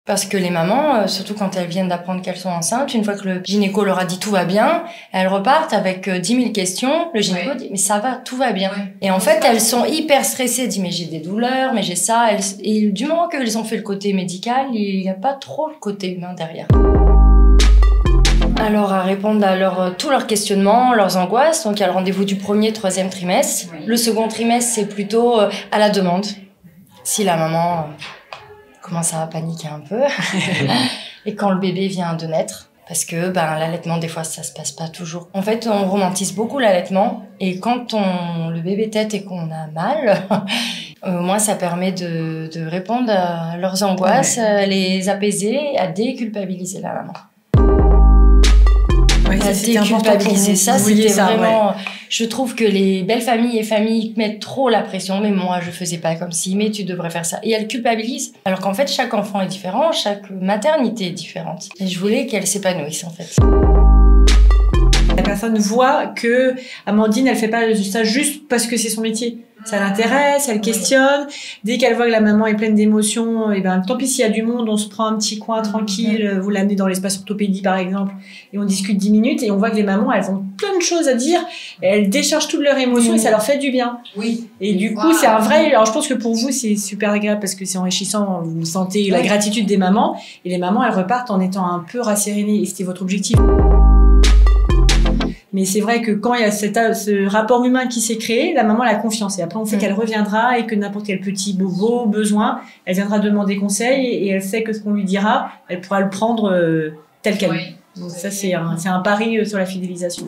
Parce que les mamans, surtout quand elles viennent d'apprendre qu'elles sont enceintes, une fois que le gynéco leur a dit tout va bien, elles repartent avec 10 000 questions. Le gynéco dit mais ça va, tout va bien. Et en fait, elles sont hyper stressées. Elles disent mais j'ai des douleurs, mais j'ai ça. Et du moment qu'elles ont fait le côté médical, il n'y a pas trop le côté humain derrière. Alors, à répondre à tous leurs questionnements, leurs angoisses. Donc, il y a le rendez-vous du 1er, 3e trimestre. Le second trimestre, c'est plutôt à la demande. Si la maman commence à paniquer un peu. Et quand le bébé vient de naître. Parce que l'allaitement, des fois, ça se passe pas toujours. En fait, on romantise beaucoup l'allaitement. Et quand le bébé tète et qu'on a mal, moi, ça permet de répondre à leurs angoisses, à les apaiser, à déculpabiliser la maman. Oui, à déculpabiliser. Ça, c'était vraiment... Je trouve que les belles familles et familles mettent trop la pression. Mais moi, je faisais pas comme si, mais tu devrais faire ça. Et elles culpabilisent. Alors qu'en fait, chaque enfant est différent, chaque maternité est différente. Et je voulais qu'elles s'épanouissent, en fait. La personne voit que Amandine, elle fait pas ça juste parce que c'est son métier. Ça l'intéresse, elle questionne. Dès qu'elle voit que la maman est pleine d'émotions, et tant pis s'il y a du monde, on se prend un petit coin tranquille, vous l'amenez dans l'espace orthopédie par exemple, et on discute 10 minutes, et on voit que les mamans, elles ont plein de choses à dire, et elles déchargent toutes leurs émotions, et ça leur fait du bien. Oui. Et du coup, c'est un vrai... Alors je pense que pour vous, c'est super agréable, parce que c'est enrichissant, vous sentez la gratitude des mamans, et les mamans, elles repartent en étant un peu rassérénées, et c'était votre objectif. Mais c'est vrai que quand il y a ce rapport humain qui s'est créé, la maman a la confiance. Et après, on sait qu'elle reviendra et que n'importe quel petit bobo, besoin, elle viendra demander conseil et elle sait que ce qu'on lui dira, elle pourra le prendre tel quel. Donc ça, c'est un pari sur la fidélisation.